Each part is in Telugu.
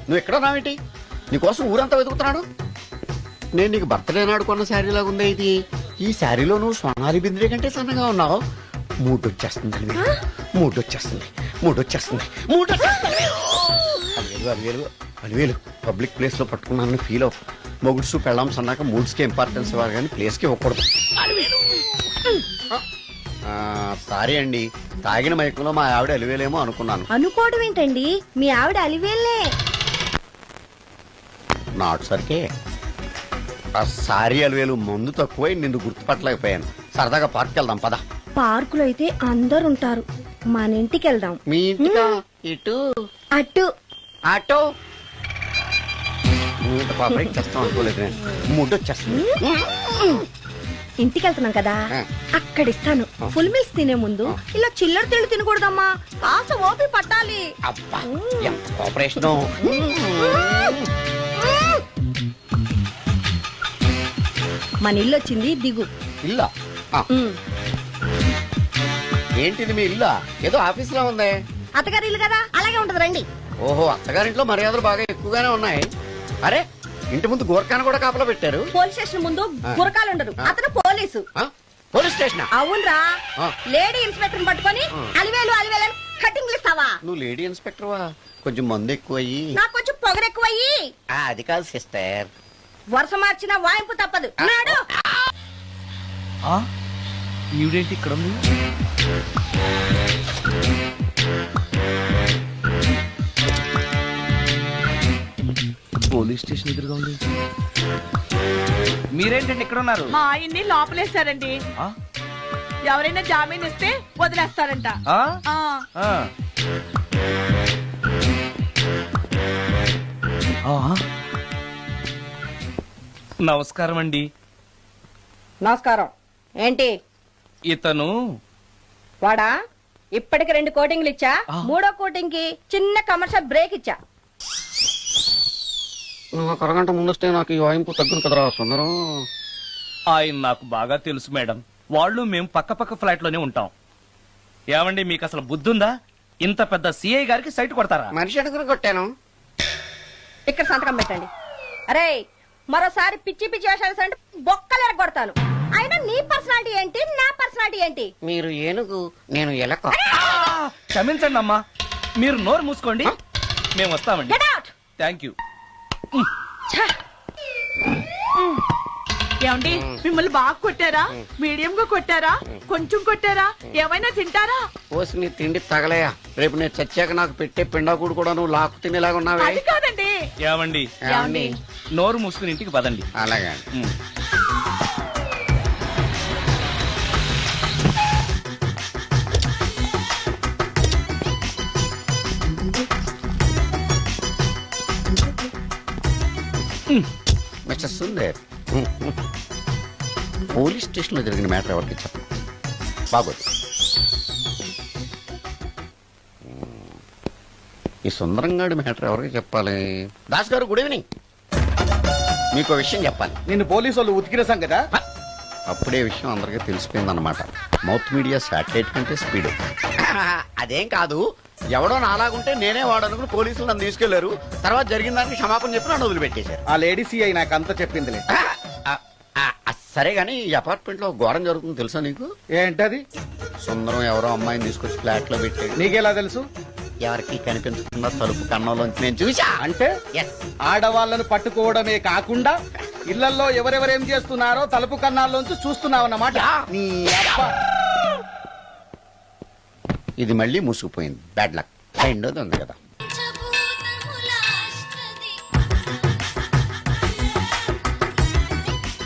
నువ్వు ఎక్కడ రావేంటి? నీకోసం ఊరంతా వెతుకుతున్నాడు. నేను నీకు బర్త్డే నాడు కొన్న శారీ లాగా ఉందే ఇది. ఈ శారీలో నువ్వు సోనాలి బింద్రే కంటే సన్నగా ఉన్నావు. మూడు వచ్చేస్తుంది అలివేలు పబ్లిక్ ప్లేస్ లో పట్టుకున్నానని ఫీల్ అవ్వ. మొగుడ్సు పెళ్ళాంస్ అన్నాక మూడ్స్ కి ఇంపార్టెన్స్ ఇవ్వాలి కానీ ప్లేస్ కి ఇవ్వకూడదు. సారీ అండి, తాగిన మైకంలో మా ఆవిడ అలివేలేమో అనుకున్నాను. అనుకోవడం ఏంటండి, మీ ఆవిడ అలివేలే. నాటు సరికే సారీ అలివేలు, మందు తక్కువై నిన్ను గుర్తుపట్టలేకపోయాను. సరదాగా పార్క్ వెళ్దాం పద. పార్కులో అయితే అందరు ఉంటారు, మన ఇంటికి వెళ్దాం. మీ ఇంటికా? ఇటు అటు ఆటో పాపరేట్ చేస్తాం అనుకోలేదు నేను. ముడ్డు వచ్చేస్తుంది. ఇంటికి వెళ్తున్నాం కదా, అక్కడ ఇస్తాను. ఫుల్ మీల్స్ తినే ముందు ఇలా చిల్లర తిళ్ళు తినకూడదమ్మా, కాస్త ఓపి పట్టాలి. అబ్బా ఎంత కోఆపరేషన్. మన ఇల్లు వచ్చింది, దిగు. ఇల్లా? ఏంటిది మీ ఇల్లా? ఏదో ఆఫీస్ లో ఉంది. అత్తగారి ఇల్లు కదా, అలాగే ఉంటది, రండి. ఓహో, అత్తగారింట్లో మర్యాదలు బాగా ఎక్కువగానే ఉన్నాయి. అరే, ఇంటి ముందు గోర్ఖాను కూడా కాపలా పెట్టారు. పోలీస్ స్టేషన్ ముందు గురకాలు ఉండరు, అతను పోలీసు. Police station? అవునరా, లేడీ ఇన్స్పెక్టర్ పట్టుకొని అలివేలు అలివేలు కటింగ్లు ఇస్తావా? నువ్వు లేడీ ఇన్స్పెక్టర్ వా? కొంచెం మందు ఎక్కువయ్యి. నాకు కొంచెం పొగరు ఎక్కువయ్యి. అది కాదు సిస్టర్, వరుస మార్చిన వాయింపు తప్పదు. నాడు ఈవిడేంటి ఇక్కడ ఉంది? పోలీస్ స్టేషన్ ఎదురుగా ఉంది. మీరేంటండి ఇక్కడ ఉన్నారు? మా ఆయన్ని లోపలేశారండి. ఎవరైనా జామీన్ ఇస్తే వదిలేస్తారంట. నమస్కారం అండి. నమస్కారం. ఏంటి ఇతను? వాడా, ఇప్పటికి 2 కోటింగ్లు ఇచ్చా, 3వ కోటింగ్ కి చిన్న కమర్షియల్ బ్రేక్ ఇచ్చా. నాకు అరగంట ముందొస్తే నాకు ఈ వాయింపు తగ్గును కదరా సుందరం. ఆయన నాకు బాగా తెలుసు మేడం. వాళ్ళు మేము పక్క పక్క ఫ్లాట్ లోనే ఉంటాం. ఏమండి, మీకు అసలు బుద్ధుందా? ఇంత పెద్ద సిఐ గారికి సైట్ కొడతారా? మనిషి అడుగురు కొట్టాను. ఇక్కడ సంతకం పెట్టండి. అరే, మరోసారి పిచ్చి పిచ్చి వేషాలు అంటే బొక్కలు ఎరగొడతాను. అయినా నీ పర్సనాలిటీ ఏంటి, నా పర్సనాలిటీ ఏంటి? మీరు ఏనుగు, నేను ఎలక. క్షమించండి అమ్మా, మీరు నోరు మూసుకోండి, మేము వస్తామండి. Thank you. ఏమండి, మిమ్మల్ని బాగా కొట్టారా, మీడియం గా కొట్టారా, కొంచెం కొట్టారా, ఏమైనా తింటారా? పోసి నీ తిండి తగలయా. రేపు నేను చచ్చాక నాకు పెట్టే పిండాకుడు కూడా నువ్వు లాక్కు తినేలాగా ఉన్నావే. అది కాదండి. ఏమండి, నోరు మూసుకుని ఇంటికి పదండి. అలాగే. మిస్టర్ సుందర్, పోలీస్ స్టేషన్ లో జరిగిన మ్యాటర్ ఎవరికి చెప్పండి. బాగోదు. ఈ సుందరంగాడి మ్యాటర్ ఎవరికి చెప్పాలి? దాస్ గారు, గుడ్ ఈవినింగ్. మీకు విషయం చెప్పాలి. నిన్ను పోలీసు వాళ్ళు ఉతికిన కదా? అప్పుడే విషయం అందరికీ తెలిసిపోయిందన్నమాట. మౌత్ మీడియా శాటిలైట్ కంటే స్పీడ్. అదేం కాదు, ఎవడో నాలాగుంటే నేనే వాడనుకుని పోలీసులు నన్ను తీసుకెళ్లారు. తర్వాత జరిగిన దానికి క్షమాపణ చెప్పి నన్ను వదిలిపెట్టేశారు. ఆ లేడీ సిఐ నాకు అంతా చెప్పిందిలే. సరే గానీ, ఈ అపార్ట్మెంట్ లో ఘోరం జరుగుతుంది తెలుసా నీకు? ఏంటది? సుందరం ఎవరో అమ్మాయిని తీసుకొచ్చి ఫ్లాట్ లో పెట్టాడు. నీకెలా తెలుసు? ఎవరికి కనిపించకుండా తలుపు కన్నంలోంచి నేను చూసా. అంటే ఆడవాళ్లను పట్టుకోవడమే కాకుండా ఇళ్లలో ఎవరెవరేం చేస్తున్నారో తలుపు కన్నాల్లోంచి చూస్తున్నావన్నమాట. ఇది మళ్ళీ మూసుకుపోయింది. Bad luck. రెండోది ఉంది కదా.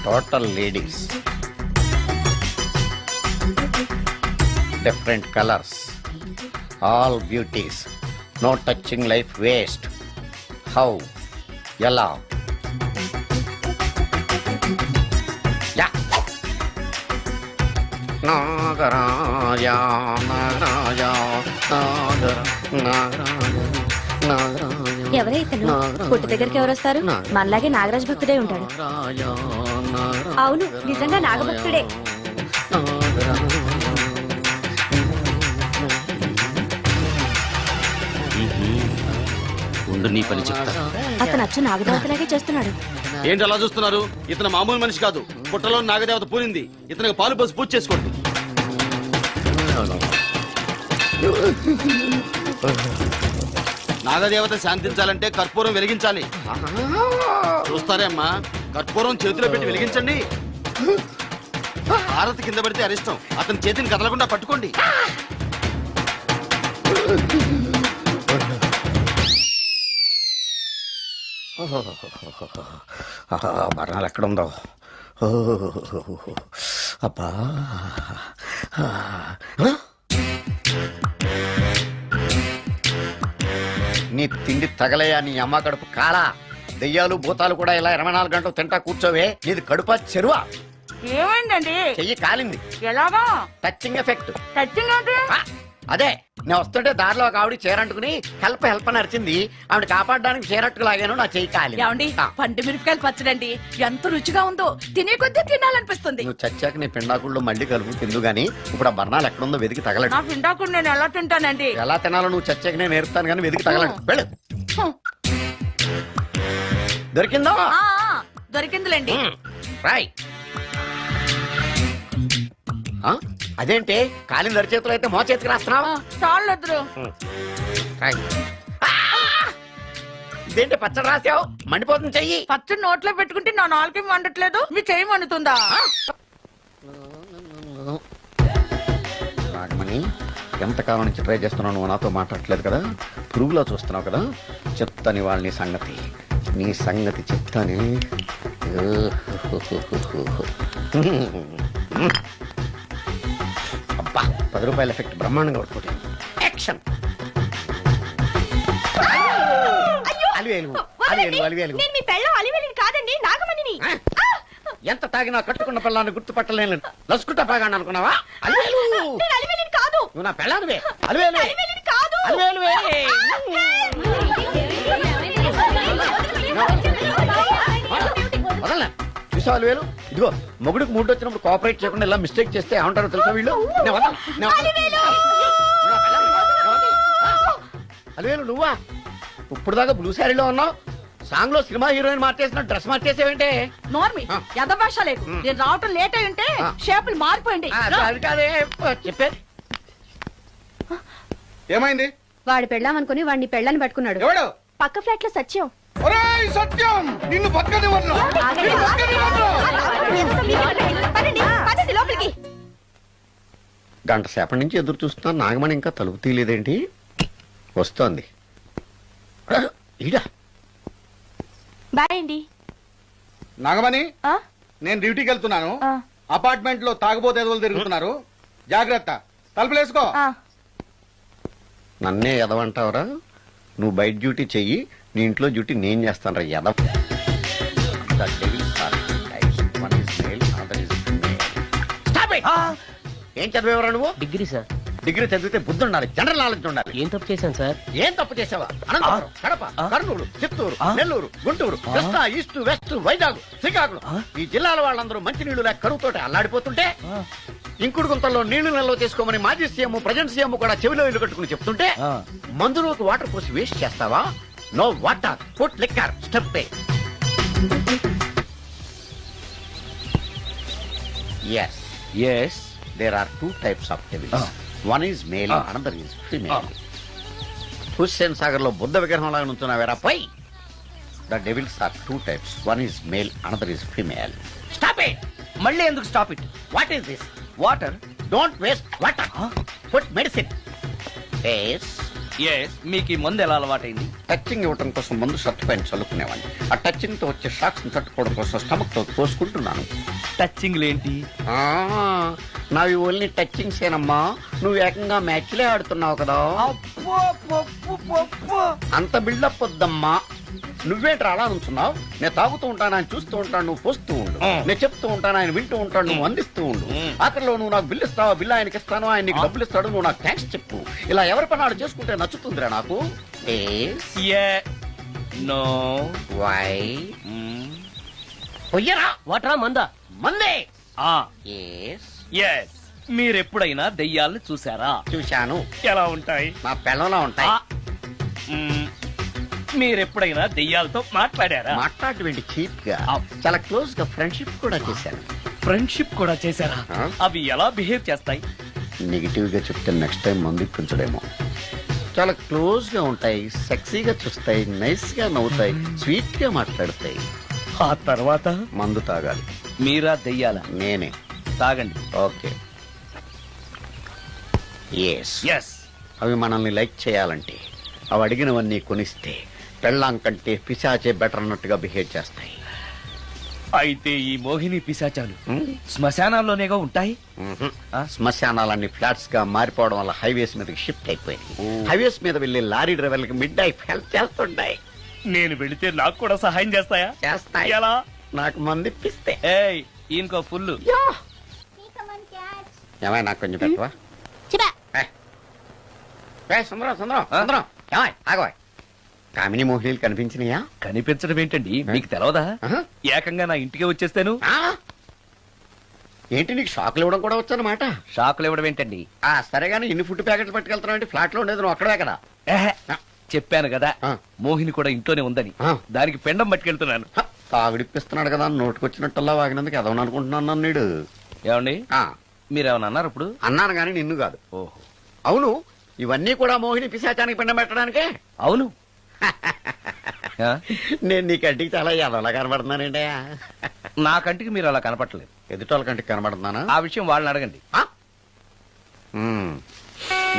Total ladies, different colours, all beauties, no touching life waste. How, ఎలా? నాగరాజా నాగరాజా ఎవరైతను పుట్టు దగ్గరికి ఎవరు వస్తారు? మనలాగే నాగరాజ్ భక్తుడే ఉంటాడు. అవును, నిజంగా నాగభక్తుడే. ముందు నీ పని చెప్తా. అతను అచ్చు నాగదేవతలాగే చేస్తున్నాడు. ఏంటి అలా చూస్తున్నారు? ఇతను మామూలు మనిషి కాదు. పుట్టలో నాగదేవత పూనింది. ఇతనికి పాలు పోసి పూజ చేసుకోండి. నాగదేవత శాంతించాలంటే కర్పూరం వెలిగించాలి. చూస్తారే అమ్మా, కర్పూరం చేతిలో పెట్టి వెలిగించండి. హారతి కింద పడితే అరిష్టం. అతని చేతిని కదలకుండా పట్టుకోండి. మరణాలు ఎక్కడుందో. అబ్బా, నీ తిండి తగలయా నీ అమ్మ కడుపు కాలా. దెయ్యాలు భూతాలు కూడా ఇలా 24 గంటలు తింటా కూర్చోవే. నీది కడుపా చెరువా? ఏమైందండి? చెయ్యి కాలింది. ఎలాగా? Touching effect. టచింగ్ అంటే? అదే, నేను వస్తుంటే దారిలో ఒక ఆవిడ చీరంటుకుని హెల్ప్ అని అరిచింది. ఆవిడ కాపాడడానికి చీరట్టుకు లాగాను, నా చెయ్యి కాలి. ఏమండి, పండు మిరపకాయలు పచ్చడండి ఎంత రుచిగా ఉందో. తినే కొద్దీ తినాలనిపిస్తుంది. నువ్వు చచ్చాక నీ పిండాకుళ్ళు మళ్ళీ కలుపు తిందు గానీ ఇప్పుడు ఆ బర్ణాలు ఎక్కడుందో వెతికి తగలడు. నా పిండాకుడు నేను ఎలా తింటానండి? ఎలా తినాలో నువ్వు చచ్చాక నేను నేర్పుతాను కానీ వెతికి తగలడు. వెళ్ళు. దొరికిందో? ఆ, దొరికిందిలేండి. రాయ్. అదేంటి కాలింది అరిచేతులు అయితే మో చేతికి రాస్తున్నావు? చాలు వద్దురు. రాయ్. ఇదేంటి పచ్చడి రాసావు? మండిపోతుంది చెయ్యి. పచ్చడి నోట్లో పెట్టుకుంటే నా నాలుగు వండట్లేదు, మీ చెయ్యి వండుతుందా? నాగమణి, ఎంతకాలం నుంచి ట్రై చేస్తున్నావు, నువ్వు నాతో మాట్లాడట్లేదు కదా, పురుగులో చూస్తున్నావు కదా, చెప్తాను వాళ్ళ నీ సంగతి చెప్తానే. అబ్బా, 10 రూపాయల ఎఫెక్ట్ బ్రహ్మాండంగా కొట్టుకుంటే యాక్షన్. అలివేలు నేను మీ పెళ్ళం అలివేలిని కాదండి, నాగమణిని. ఎంత తాగినా కట్టుకున్న పిల్లాన్ని గుర్తుపట్టలేను. లసుకుంటా బాగా అనుకున్నావా? అలివేలు నేను అలివేలిని కాదు. నువ్వు నా పెళ్ళానివే. అలివేలు అలివేలిని కాదు. అలివేలువే. వదలనా? చూసావు అలివేలు? ఇదిగో మొగుడికి మూడు వచ్చినప్పుడు కోఆపరేట్ చేయకుండా ఇలా మిస్టేక్ చేస్తే ఏమంటారో తెలుసా వీళ్ళు? అలివేలు నువ్వా? ఇప్పుడు దాకా బ్లూ శారీలో ఉన్నావు, సాంగ్ లో సినిమా హీరోయిన్ మార్చేసిన డ్రెస్ మార్చేసేవంటే? నోర్మి, యథభాష లేదు. నేను రావటం లేట్ అయి ఉంటే షేపులు మారిపోయింది. అది కాదే చెప్పేది. ఏమైంది? వాడి పెళ్ళాం అనుకుని వాడిని పెళ్ళని పట్టుకున్నాడు. ఎవడు? పక్క ఫ్లాట్ లో సత్యం. ఒరేయ్ సత్యం, నిన్ను బతకనివ్వను. లోపలికి. గంట సేపటి నుంచి ఎదురు చూస్తున్నాను, నాగమణి ఇంకా తలుపు తీయలేదేంటి? వస్తోంది. ఈడా బాయ్ అండి. నాగమణి, నేను డ్యూటీకి వెళ్తున్నాను. అపార్ట్మెంట్ లో తాగుబోతు ఎదవలు తిరుగుతున్నారు, జాగ్రత్త. తలుపులేసుకో. నన్నే ఎదవంటావురా? నువ్వు బయట డ్యూటీ చెయ్యి, నీ ఇంట్లో డ్యూటీ నేను చేస్తాను రా ఎదవ. ఏం చదివేవరా నువ్వు? Degree sir. డిగ్రీ చదివితే బుద్ధి ఉండాలి, జనరల్ నాలెడ్జ్ ఉండాలి. ఏం తప్పు చేశాను సార్? ఏం తప్పు చేసావా? అనంతపురం, కడప, కర్నూలు, చిత్తూరు, నెల్లూరు, గుంటూరు, కృష్ణా, ఈస్ట్, వెస్ట్, వైజాగ్, శ్రీకాకుళం, ఈ జిల్లాల వాళ్ళందరూ మంచినీళ్లు లేక కరువుతోటి అల్లాడిపోతుంటే ఇంకుడు గుంతల్లో నీళ్లు నిల్వ చేసుకోమని మాజీ సీఎం, ప్రజెంట్ సీఎం కూడా చెవిలో ఇల్లు కట్టుకుని చెప్తుంటే మందులోకి వాటర్ పోసి వేస్ట్ చేస్తావా? No water, put liquor, step. Yes yes, there are 2 types of devils. One is male, another is female. Hussain Sagar లో బుద్ధ విగ్రహం లాగా నుంచున్నావేరా పై. The devils are 2 types. One is male, another is female. Stop it! మళ్ళీ ఎందుకు stop it? What is this? Water. Don't waste water. Put medicine. Yes. Yes, మీకు ఈ మందు ఎలా అలవాటైంది? టచింగ్ ఇవ్వటం కోసం ముందు షర్ట్ పైన చల్లుకునేవాడిని. ఆ టచింగ్ తో వచ్చే షాక్స్ ని తట్టుకోవడం కోసం స్టమక్ తో పోసుకుంటున్నాను. టచింగ్ లేంటి? నావి ఓన్లీ టచింగ్స్ ఏనమ్మా. నువ్వు ఏకంగా మ్యాచ్లే ఆడుతున్నావు కదా. అంత బిల్డప్ వద్దమ్మా. నువ్వేంట్రా అలా నుంచున్నావు? నేను తాగుతూ ఉంటాను, ఆయన చూస్తూ ఉంటాను, నువ్వు పోస్తూ ఉండు. నేను చెప్తూ ఉంటాను, ఆయన వింటూ ఉంటాడు, నువ్వు అందిస్తూ ఉండు. ఆఖరిలో నువ్వు నాకు బిల్లు ఇస్తావా, బిల్లు ఆయనకి ఇస్తాను, ఆయన నీకు డబ్బులు ఇస్తాడు, నువ్వు నాకు థ్యాంక్స్ చెప్పు. ఇలా ఎవరి పని ఆడు చేసుకుంటే నచ్చుతుందిరా నాకు. నో. వై? పొయ్యరా. వాటరా మందా? మందే. ఎస్, మీరెప్పుడైనా దెయ్యాలను చూసారా? చూశాను. ఎలా ఉంటాయి? మా పిల్లలా ఉంటాయి. మీరెప్పుడైనా దెయ్యాలతో మాట్లాడారా? మాట్లాడేటువంటి చీప్ గా ఆ. చాలా క్లోజ్ గా ఫ్రెండ్షిప్ కూడా చేశాను. ఫ్రెండ్షిప్ కూడా చేశారా? ఆ. అవి ఎలా బిహేవ్ చేస్తాయి? నెగిటివ్ గా చెప్తే నెక్స్ట్ టైం మందు ఇప్పించడేమో. చాలా క్లోజ్ గా ఉంటాయి, సెక్సీగా చూస్తాయి, నైస్ గా నవ్వుతాయి, స్వీట్ గా మాట్లాడతాయి. ఆ తర్వాత మందు తాగాలి. మీరా దెయ్యాల? నేనే. తాగండి. ఓకే. ఎస్. ఎస్. అవి మనల్ని లైక్ చేయాలంటే అవి అడిగినవన్నీ కొనిస్తే పెళ్ళాం కంటే పిశాచే బెటర్ అన్నట్టుగా బిహేవ్ చేస్తాయి. అయితే ఈ మోహిని పిశాచాలు శ్మశానాల్లోనేగా ఉంటాయి? ఆ? శ్మశానాలన్నీ ఫ్లాట్స్ గా మారిపోవడం వల్ల హైవేస్ మీదకి షిఫ్ట్ అయిపోయింది. హైవేస్ మీద వెళ్లి లారీ డ్రైవర్లకి మిడ్ నైట్ హెల్ప్ చేస్తుంటాయి. నేను వెళితే నాకు కూడా సహాయం చేస్తాయా? చేస్తాయి. ఎలా? నాకు మంది ఇప్పిస్తే. ఏయ్, ఈయనకో ఫుల్. ఏమై నాకు కొంచెం పెట్టవా? సుందరం సుందరం ఆ? సుందరం ఏమై ఆగవా? కామిని మోహినీలు కనిపించినాయా? కనిపించడం ఏంటండి, మీకు తెలవదా? ఆహా. ఏకంగా నా ఇంటికి వచ్చేస్తాను. ఆ? ఏంటి నీకు షాకులు ఇవ్వడం కూడా వచ్చానమాట? షాకులు ఇవ్వడం ఏంటండి? సరే గానీ ఇన్ని ఫుడ్ ప్యాకెట్లు పట్టుకెళ్తున్నావు అంటే ఫ్లాట్ లో ఉండేది నువ్వు అక్కడే కదా? ఏహే, చెప్పాను కదా ఆ. మోహిని కూడా ఇంట్లోనే ఉందని. ఆ. దానికి పెండం పట్టుకెళ్తున్నాను. తాగుడిప్పిస్తున్నాడు కదా నోటుకొచ్చినట్టల్లా వాగినందుకు ఎదవని అనుకుంటున్నాను నన్ను నీడు. ఏమండి, మీరేమన్నా అన్నారు ఇప్పుడు? అన్నాను గాని నిన్ను కాదు. ఓహో, అవును, ఇవన్నీ కూడా మోహిని పిశాచానికి పిండం పెట్టడానికే. అవును. ఆ? నేను నీ కంటికి చాలా ఎదవలా కనబడుతున్నానండి. నా కంటికి మీరు అలా కనపట్టలేదు. ఎదుటోళ్ళ కంటికి కనబడుతున్నానా? ఆ విషయం వాళ్ళని అడగండి. ఆ? మ్మ్.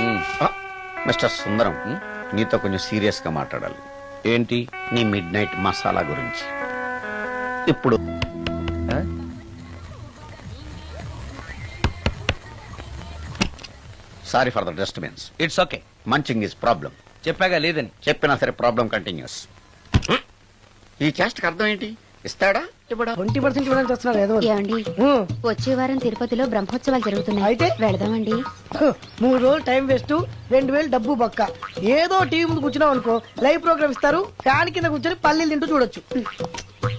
ఉమ్. ఆ, మిస్టర్ సుందరం, నీతో కొంచెం సీరియస్ గా మాట్లాడాలి. ఏంటి? నీ మిడ్ నైట్ మసాలా గురించి. ఇప్పుడు ఆ? Sorry for the disturbance. It's okay. Munching is problem. చెప్పాగా లేదని. చెప్పినా సరే ప్రాబ్లం కంటిన్యూస్. ఈ చేష్టకి అర్థం ఏంటి? ఇస్తాడా ఇవ్వడా? 20% ఇవ్వడానికి వస్తున్నారు ఏదో ఏమండి వచ్చే వారం తిరుపతిలో బ్రహ్మోత్సవాలు జరుగుతున్నాయి. అయితే? వెళదామండి. 3 రోజులు టైం వేస్ట్, 2000 డబ్బు బొక్క. ఏదో టీవీ ముందు కూర్చున్నాం అనుకో, లైవ్ ప్రోగ్రామ్ ఇస్తారు, ఫ్యాన్ కింద కూర్చొని పల్లీలు తింటూ చూడొచ్చు.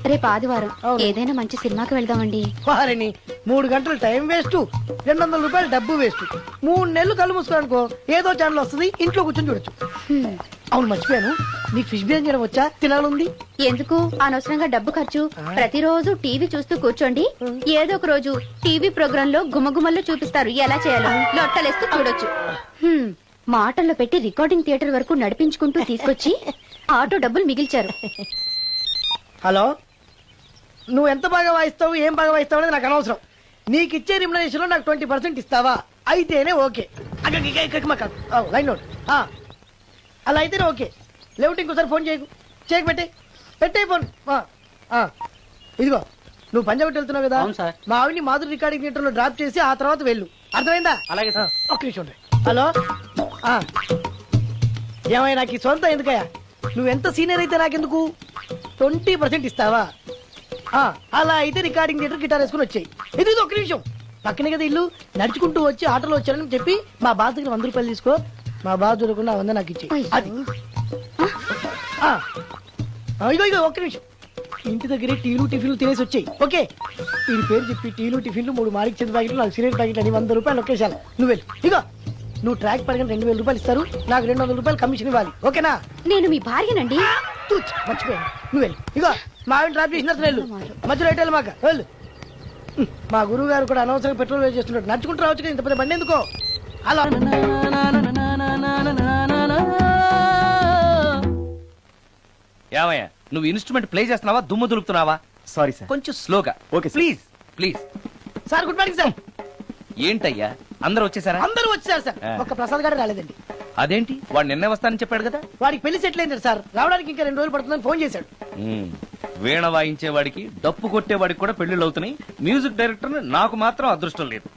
రేపు ఆదివారం అవును. ఏదైనా మంచి సినిమాకి వెళ్దామండి. వారిని 3 గంటలు టైం వేస్ట్, 200 రూపాయలు డబ్బు వేస్ట్. 3 నెలలు కళ్ళు మూసుకోనుకో, ఏదో ఛానల్ వస్తుంది, ఇంట్లో కూర్చొని చూడొచ్చు. హ్మ్. అవును మర్చిపోయాను, నీకు ఫిష్ బిర్యానీ చేయడం వచ్చా? తినాలుంది. ఎందుకు అనవసరంగా డబ్బు ఖర్చు? ప్రతిరోజు టీవీ చూస్తూ కూర్చోండి, ఏదో ఒక రోజు టీవీ ప్రోగ్రామ్ లో గుమగుమల్లో చూపిస్తారు ఎలా చేయాలో. లొట్టలేస్తూ చూడొచ్చు. హ్మ్. మాటల్లో పెట్టి రికార్డింగ్ థియేటర్ వరకు నడిపించుకుంటూ తీసుకొచ్చి ఆటో డబ్బులు మిగిల్చారు. హలో, నువ్వు ఎంత బాగా వాయిస్తావు, ఏం బాగా వాయిస్తావు అనేది నాకు అనవసరం. నీకు ఇచ్చే రిమ్యునరేషన్ లో నాకు 20% ఇస్తావా? అయితేనే ఓకే. Line note. అలా అయితేనే ఓకే. లేవుంటే ఇంకోసారి ఫోన్ చేయకు పెట్టే ఫోన్. ఇదిగో, నువ్వు పంజాబ్ వెళ్తున్నావు కదా, మా ఆవిని మాధురి రికార్డింగ్ థియేటర్ లో డ్రాప్ చేసి ఆ తర్వాత వెళ్ళు. అర్థమైందా? అలాగే. ఒక్క నిమిషం ఉండు. హలో, ఏమై నాకు ఈ సొంత ఎందుకయ్యా? నువ్వెంత సీనియర్ అయితే నాకెందుకు? 20% ఇస్తావా? అలా అయితే రికార్డింగ్ థియేటర్ గిటార్ వేసుకుని వచ్చాయి. ఇది ఒక్క నిమిషం, పక్కనే కదా ఇల్లు. నడుచుకుంటూ వచ్చి ఆటోలో వచ్చారని చెప్పి మా బాస్ దగ్గర 100 రూపాయలు తీసుకో. మా బాస్ దొరకకుండా 100 నాకు ఇచ్చి. అది ఇగో ఒక్క నిమిషం. ఇంటి దగ్గరే టీలు టిఫిన్లు తినేసి వచ్చాయి. ఓకే, వీడి పేరు చెప్పి టీలు టిఫిన్లు 3 మారికి చెంది ప్యాకెట్లు, 4 సిగరెట్ ప్యాకెట్లు అని 100 రూపాయలు ఒకేసారి. నువ్వు వెళ్ళు. ఇగో, నువ్వు ట్రాక్ పడగానే 2000 రూపాయలు ఇస్తారు, నాకు 200 రూపాయలు కమిషన్ ఇవ్వాలి. ఓకేనా? నేను మీ భార్యనండి. మర్చిపోయాను. నువ్వు వెళ్ళు. ఇగో, మా ఆవిడ డ్రాప్ చేసిన వెళ్ళు. మధ్యలో ఎటు మాక వెళ్ళు. మా గురువు గారు కూడా అనవసరంగా పెట్రోల్ వేస్ట్ చేస్తున్నాడు. నడుచుకుంటూ రావచ్చు కదా, ఇంత పెద్ద బండి ఎందుకో. అలా ఏమయ్యా, నువ్వు ఇన్స్ట్రుమెంట్ ప్లే చేస్తున్నావా, దుమ్ము దులుపుతున్నావా? Sorry sir. కొంచెం స్లోగా. Okay sir. Please please. Sir, good morning sir. ఏంటయ్యా, అందరూ వచ్చేసారా? అందరూ వచ్చారు సార్, ఒక్క ప్రసాద్ గారు రాలేదండి. అదేంటి, వాడు నిన్నే వస్తానని చెప్పాడు కదా? వాడికి పెళ్లి సెటిల్ అయింది సార్, రావడానికి ఇంకా 2 రోజులు పడుతుందని ఫోన్ చేశాడు. వీణ వాయించేవాడికి, డప్పు కొట్టేవాడికి కూడా పెళ్లిళ్ళు అవుతున్నాయి. మ్యూజిక్ డైరెక్టర్ నాకు మాత్రం అదృష్టం లేదు.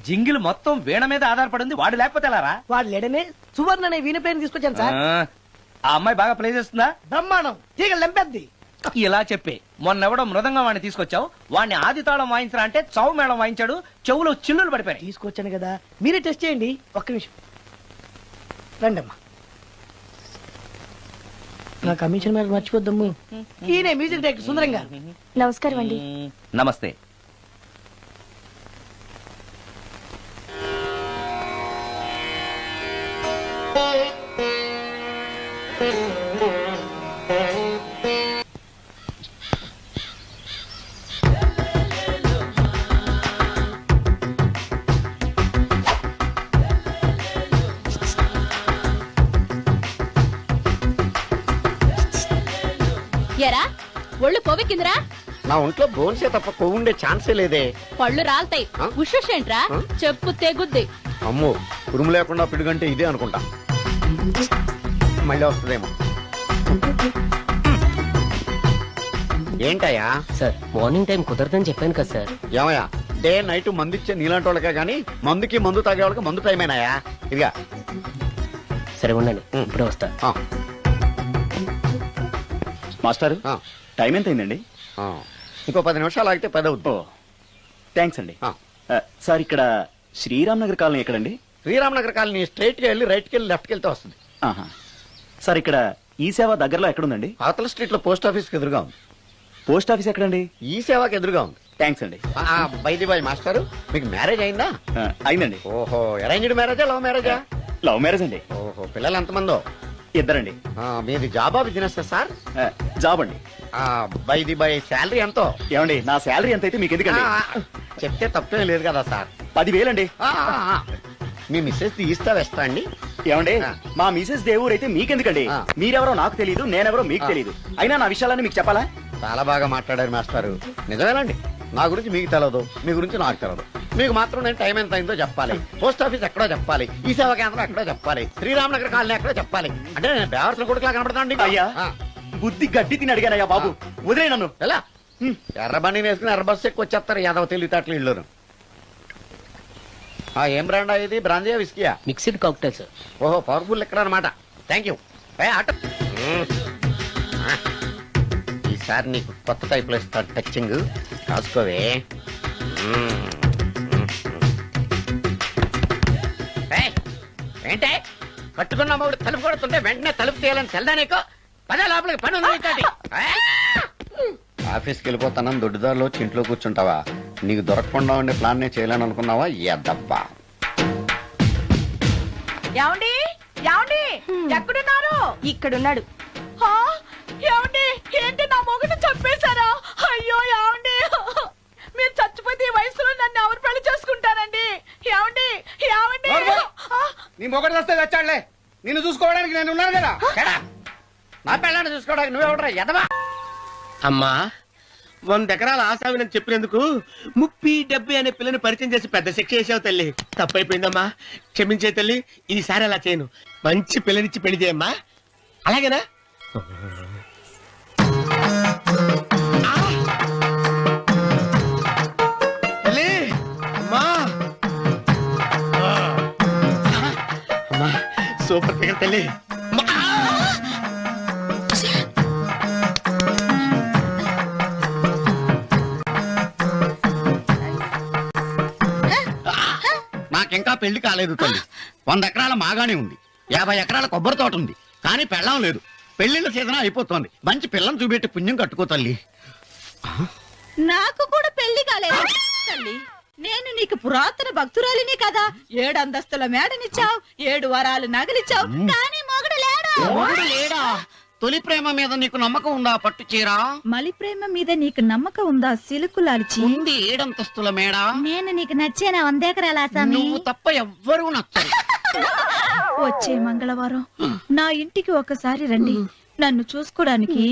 జింగిల్ మొత్తం వీణ మీద ఆధారపడింది, వాడు లేకపోతే ఎలారా? వాడు లేడనే సువర్ణ అనే వీణ పేరు తీసుకొచ్చాను సార్. ఆ అమ్మాయి బాగా ప్లే చేస్తుందా? బ్రహ్మాండం, తీగ లెంపెద్ది. ఇలా చెప్పే మొన్నెవడో మృదంగా వాడిని తీసుకొచ్చావు, వాడిని ఆది తాళం వాయించరా అంటే చావు మేళం వాయించాడు, చెవులో చిల్లులు పడిపోయాయి. తీసుకొచ్చాను కదా, మీరే టెస్ట్ చేయండి. ఒక్క నిమిషం రండమ్మా. నా కమిషన్ మీద మర్చిపోద్దమ్ము. ఈయనే మ్యూజిక్ డైరెక్టర్ సుందరం గారు. నమస్కారం అండి. నమస్తే. ఎరా ఒళ్ళు కొవ్వెక్కిందిరా? నా ఒంట్లో బోన్సే తప్ప కొవ్వు ఉండే ఛాన్సే లేదే. పళ్ళు రాల్తాయి. ఆ? ఉషేంట్రా? ఆ? చెప్పు తెగుద్ది. అమ్మో ఉరుము లేకుండా పిడుగంటే ఇదే అనుకుంటా. మళ్ళీ వస్తుందేమో. ఏంటయ్యా? సార్ మార్నింగ్ టైం కుదరదని చెప్పాను కదా సార్. ఏమయ్యా డే నైట్ మందు ఇచ్చే నీలాంటి వాళ్ళకే గానీ మందుకి మందు తాగే వాళ్ళకి మందు టైమేనాయా? ఇదిగా సరే ఉండండి, ఇప్పుడే వస్తా. ఆ, మాస్టర్ ఆ, టైం ఎంత అయిందండి? ఆ. ఇంకో 10 నిమిషాలు ఆగితే 10 అవుతుంది. థ్యాంక్స్ అండి. ఆ. సార్ ఇక్కడ శ్రీరామ్ నగర్ కాలనీ ఎక్కడండి? శ్రీరామ్ నగర్ కాలనీ స్ట్రైట్ గా వెళ్ళి రైట్ కి వెళ్ళి లెఫ్ట్ కి వెళ్తే వస్తుంది. ఆహా. సార్ ఇక్కడ ఈ సేవ దగ్గరలో ఎక్కడుందండి? అవతల స్ట్రీట్ లో పోస్ట్ ఆఫీస్ కి ఎదురుగా ఉంది. పోస్ట్ ఆఫీస్ ఎక్కడండి? ఈ సేవకి ఎదురుగా ఉంది. థ్యాంక్స్ అండి. బైది బాయ్ మాస్టారు, మీకు మ్యారేజ్ అయిందా? అయిందండి. ఓహో, అరేంజ్డ్ మ్యారేజా లవ్ మ్యారేజా? లవ్ మ్యారేజ్ అండి. ఓహో, పిల్లలు ఎంతమందో? ఇద్దరండి. మీది జాబా బిజినెస్ సార్? జాబ్ అండి. బైది బాయ్ శాలరీ ఎంతో? ఏమండి నా శాలరీ ఎంత అయితే మీకు ఎందుకండి? చెప్తే తప్పేం లేదు కదా సార్. 10,000 అండి. మీ మిస్సెస్ తీస్తా వేస్తా అండి. ఏమండి ఆ. మా మిసెస్ దేవూర్ అయితే మీకెందుకండి? ఆ. మీరెవరో నాకు తెలియదు, నేనెవరో మీకు తెలియదు. అయినా నా విషయాలని మీకు చెప్పాలా? చాలా బాగా మాట్లాడారు మాస్టారు. నిజమేనండి, నా గురించి మీకు తెలదు, మీ గురించి నాకు తెలదు. మీకు మాత్రం నేను టైం ఎంత అయిందో చెప్పాలి, పోస్ట్ ఆఫీస్ ఎక్కడో చెప్పాలి, ఈ సేవా కేంద్రం ఎక్కడో చెప్పాలి, శ్రీరామ్ నగర్ కాలనీ ఎక్కడో చెప్పాలి. అంటే నేను బేవర్సల కొడుకులా కనపడతాను. అయ్యా బుద్ధి గడ్డి తిని అడిగానయ్యా బాబు, వదిలే నన్ను. ఎలా ఎర్ర బండి వేసుకుని ఎర్ర బస్సు ఎక్కువ వచ్చేస్తారు యాదవ తెలివితేటలు ఇల్లును. ఏం బ్రాండా ఇది? బ్రాంజియా విస్కియా? Mixed cocktail sir. ఓహో, పవర్ఫుల్ ఎక్కడ అనమాట. Thank you. ఆటో ఈసారి నీకు కొత్త టైప్లో ఇస్తా టచ్చింగ్, రాసుకోవే. ఏంటే కట్టుకున్న మూడు తలుపు కొడుతుంటే వెంటనే తలుపు తీయాలని తెల్దా నీకు? పద లోపలికి, పని ఉంది ఇతోటి. ఆఫీస్కి వెళ్ళిపోతానని దొడ్డుదారిలో ఇంట్లో కూర్చుంటావా? నీకు దొరకకుండా ఉండే ప్లాన్ నేను చేయలేను అనుకున్నావా? ఎద్దబ్బా. ఏమండి ఏమండి ఎక్కడున్నారు? ఇక్కడున్నాడు. హా? ఏమండి ఏంటి నా మొగుడు చంపేశారా? అయ్యో ఏమండి, మీరు చచ్చిపోతే ఈ వయసులో నన్ను ఎవరు పెళ్లి చేసుకుంటారండి? ఏమండి ఏమండి? నోర్మల్. ఆ, నీ మొగడు వస్తే వచ్చాడులే, నిన్ను చూసుకోవడానికి నేను ఉన్నాను కదా. చెడా. నా పిల్లని చూసుకోవడానికి నువ్వెవడరా ఎదవా? అమ్మా 100 ఎకరాల ఆశావినని చెప్పినందుకు 30-70 అనే పిల్లని పరిచయం చేసి పెద్ద శిక్ష చేసావు తల్లి. తప్పైపోయిందమ్మా, క్షమించే తల్లి. ఈసారి అలా చేయను, మంచి పిల్లనిచ్చి పెళ్లి చేయమ్మా. అలాగేనా? తల్లి, అమ్మా. అమ్మా సూపర్ ఫిగర్ తల్లి. నాకింకా పెళ్లి కాలేదు తల్లి. 100 ఎకరాల మాగానే ఉంది, 50 ఎకరాల కొబ్బరి తోట ఉంది, కానీ పెళ్ళం లేదు. పెళ్లిళ్ళ సీజన్ అయిపోతోంది. మంచి పిల్లని చూపెట్టి పుణ్యం కట్టుకో తల్లి. నాకు కూడా పెళ్లి కాలేదు తల్లి. నేను నీకు పురాతన భక్తురాలిని కదా. 7 అంతస్తుల మేడనిచ్చావు, 7 వరాలు నగలిచ్చావు, కానీ మొగుడు లేడు. మొగుడు లేడా? తొలి ప్రేమ మీద నీకు నమ్మకం ఉందా? పట్టు చీరా మలి ప్రేమ మీద నీకు నమ్మకం ఉందా? సిలుకులాల్చి ఉంది, 7 అంతస్తుల మేడ. నేను నీకు నచ్చేనా? 100 ఎకరాల ఆసామి. నువ్వు తప్ప ఎవ్వరూ నచ్చరు. వచ్చే మంగళవారం నా ఇంటికి ఒకసారి రండి, నన్ను చూసుకోడానికి.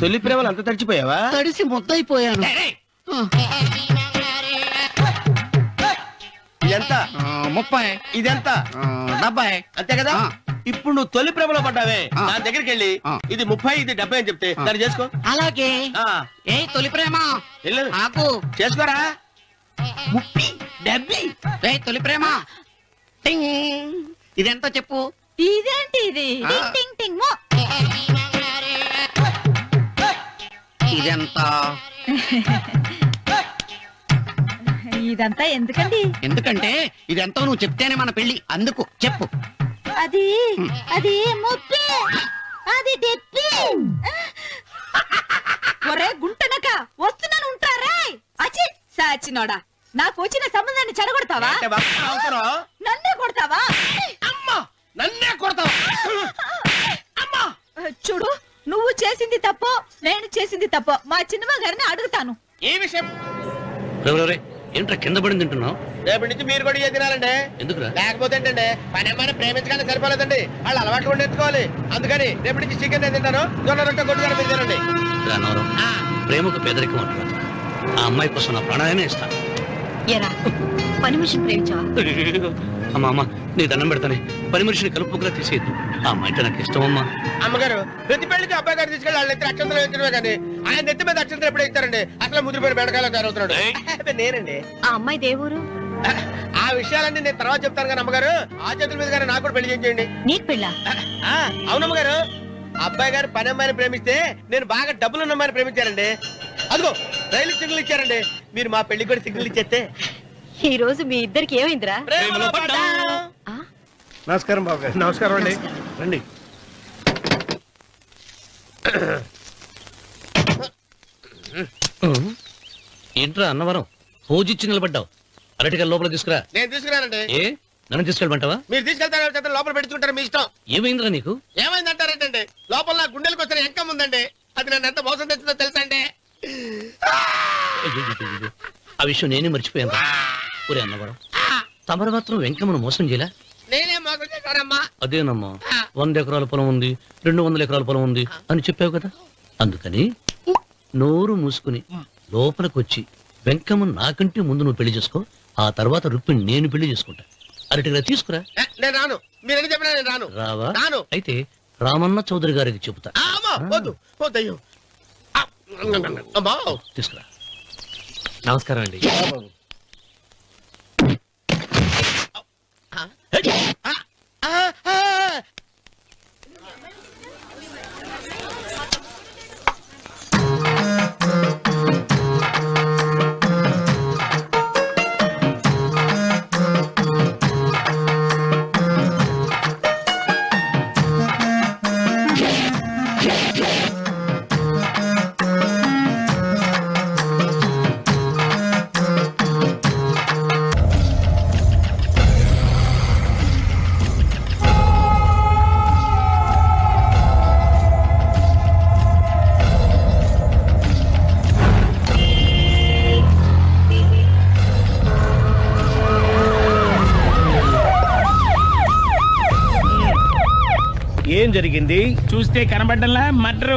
తొలి ప్రేమలు అంత తడిచిపోయావా? తడిసి ముద్దయిపోయాను. ఎంత? 30. ఇదెంత? 70. అంతే కదా. ఆ. ఇప్పుడు నువ్వు తొలి ప్రేమలో పడ్డావే, ఆ. నా దగ్గరికి వెళ్ళి ఆ. ఇది 30 ఇది 70 అని చెప్తే దాన్ని చేసుకో. అలాగే. ఆ. ఏ తొలి ప్రేమ వెళ్ళు. ఆకు. చేసుకోరా. 30 70. ఏ తొలి ప్రేమ టింగ్. ఇదెంత చెప్పు? ఇదేంటి ఇది? ఆ. టింగ్ టింగ్ టింగ్ మో. ఇదెంత? ఇదంతా ఎందుకండి? ఎందుకంటే ఇదెంతో నువ్వు చెప్తేనే మన పెళ్లి, అందుకు చెప్పు. అది అది ముప్పి, అది డెప్పి. ఒరే గుంటనక, వస్తున్నాను ఉంటారా? అచి సాచినోడా, నాకు వచ్చిన సంబంధాన్ని చెడగొడతావా? అంటే బాగా అవుతున్నావు. నన్నే కొడతావా? అమ్మా నన్నే కొడతావు. అమ్మా చూడు, నువ్వు చేసింది తప్పో నేను చేసింది తప్పో మా చిన్నమ్మ గారిని అడుగుతాను. ఏ విషయం? ఏంట్రా కింద పడింది తింటున్నావు? రేపటి నుంచి మీరు కూడా ఇదే తినాలండి. ఎందుకురా? లేకపోతే ఏంటండి పని అమ్మాయిని ప్రేమించగానే సరిపోలేదండి, వాళ్ళు అలవాట్లు కూడా నేర్చుకోవాలి. అందుకని రేపటి నుంచి చికెన్ నేను తింటాను, జొన్న రొట్టె కొట్టుగా మీరు తినండి. రానవరం ప్రేమకు పేదరికం అంటారు. ఆ అమ్మాయి కోసం నా ప్రాణాలనే ఇస్తాను. పని మనిషిని ప్రేమించావా? అమ్మా అమ్మ నీ దండం పెడతానే, పని మనిషిని కలుపుకులా తీసేయద్దు. ఆ అమ్మాయి అంటే నాకు ఇష్టం అమ్మా. అమ్మగారు ప్రతి పెళ్లికి అబ్బాయి గారు తీసుకెళ్ళి వాళ్ళ ఎత్తి అక్షంతలు వేయించడమే కానీ ఆయన నెత్తి మీద అక్షంతలు ఎప్పుడే ఇస్తారండి. అసలు ముదిరిపోయిన బెడకాయలో తయారవుతున్నాడు. నేనండి. ఆ అమ్మాయి దేవురు ఆ విషయాలన్నీ నేను తర్వాత చెప్తాను కానీ అమ్మగారు, ఆ చేతుల మీద కానీ నాకు కూడా పెళ్లి చేయండి. నీకు పెళ్ళా? అవునమ్మగారు, అబ్బాయి గారు పని అమ్మాయిని ప్రేమిస్తే నేను బాగా డబ్బులున్న అమ్మాయిని ప్రేమించారండి. అదిగో రైలు సిగ్నల్ ఇచ్చారండి. మీరు మా పెళ్లికి కూడా సిగ్నల్ ఇచ్చేస్తే ఈ రోజు మీ ఇద్దరికి ఏమైందిరా? నమస్కారం బాబు గారు. నమస్కారం అండి. రండి. ఏంట్రా అన్నవరం పూజిచ్చి నిలబడ్డావు? అరటిగా లోపల తీసుకురా. నేను తీసుకురానండి. ఏ నన్ను తీసుకెళ్ళమంటావా? మీరు తీసుకెళ్తారు లోపల పెట్టుకుంటారు, మీ ఇష్టం. ఏమైందిరా నీకు? ఏమైందంటారేంటండి, లోపల నా గుండెలకు వచ్చిన ఎంకం ఉందండి. అది నన్ను ఎంత మోసం తెచ్చిందో తెలుసా అండి. అయ్యయ్యయ్యయ్యో. ఆ విషయం నేనే మర్చిపోయాను. ఒరే అన్నవరం, తమరు మాత్రం వెంకమ్మను మోసం చేయలే? నేనే మోసం చేశానమ్మా. అదేనమ్మా, 100 ఎకరాల పొలం ఉంది, 200 ఎకరాల పొలం ఉంది అని చెప్పావు కదా. అందుకని నోరు మూసుకుని లోపలికి వచ్చి వెంకమ్మను నాకంటే ముందు నువ్వు పెళ్లి చేసుకో. ఆ తర్వాత రుక్మిణి నేను పెళ్లి చేసుకుంటా. అరటిగా తీసుకురా. నేను రాను. మీరని చెప్పినా నేను రాను. రావా? రాను. అయితే రామన్న చౌదరి గారికి చెబుతా. వద్దు వద్దయ్యో. తీసుకురా. నమస్కారం అండి. ఏం జరిగింది? చూస్తే కనబడ్డంలా మర్డరు.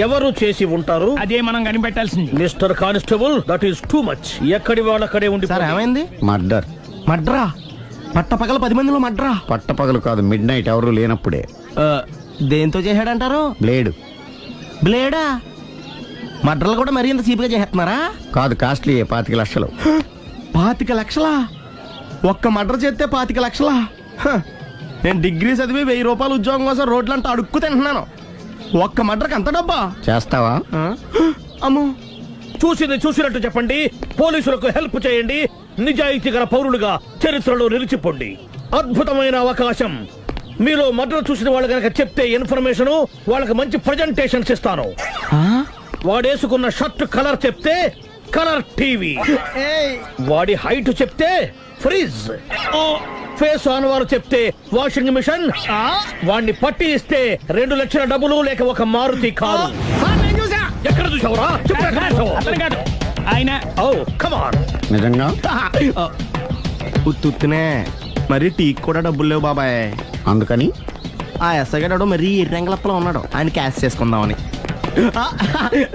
ఎవరు చేసి ఉంటారు? అదే మనం కనిపెట్టాల్సింది. Mister constable, that is too much. ఎక్కడి వాళ్ళక్కడే ఉండి. ఏమైంది? మర్డర్. మడ్రా? పట్ట పగల 10 మందిలో మడ్రా? పట్టపగలు కాదు, మిడ్ నైట్ ఎవరు లేనప్పుడే. దేంతో చేశాడంటారు? బ్లేడ్. బ్లేడా? మడ్రలు కూడా మరీ ఇంత చీప్గా చేస్తున్నారా? కాదు, కాస్ట్లీ 25 లక్షలు. 25 లక్షలా? ఒక్క మడ్ర చేస్తే 25 లక్షలా? నేను డిగ్రీ చదివి 1000 రూపాయలు ఉద్యోగం కోసం రోడ్లంతా అడుక్కు తింటున్నాను. ఒక్క మడ్రకు అంత డబ్బా? చేస్తావా? అమ్మో. చూసింది చూసినట్టు చెప్పండి. పోలీసులకు హెల్ప్ చేయండి. నిజాయితీ గల పౌరులుగా చరిత్రలో నిలిచిపోండి. అద్భుతమైన అవకాశం. మీలో మర్డర్ చూసిన వాళ్ళు కనుక చెప్తే ఇన్ఫర్మేషన్, వాళ్ళకి మంచి ప్రజెంటేషన్స్ ఇస్తాను. వాడేసుకున్న షర్ట్ కలర్ చెప్తే కలర్ టీవీ, వాడి హైట్ చెప్తే ఫ్రిజ్, ఫేస్ ఆన్ వారు చెప్తే వాషింగ్ మిషన్, వాడిని పట్టి ఇస్తే 2 లక్షల డబ్బులు లేక ఒక మారుతి కారు. ఎక్కడ చూసావురా? ఆయన. ఓ కమాన్. నిజంగా? ఉత్తునే మరి టీకి కూడా డబ్బులు లేవు బాబాయ్. అందుకని ఆ ఎస్ఐ గారు మరీ ఎర్రంగలప్పలో ఉన్నాడు, ఆయన క్యాష్ చేసుకుందామని.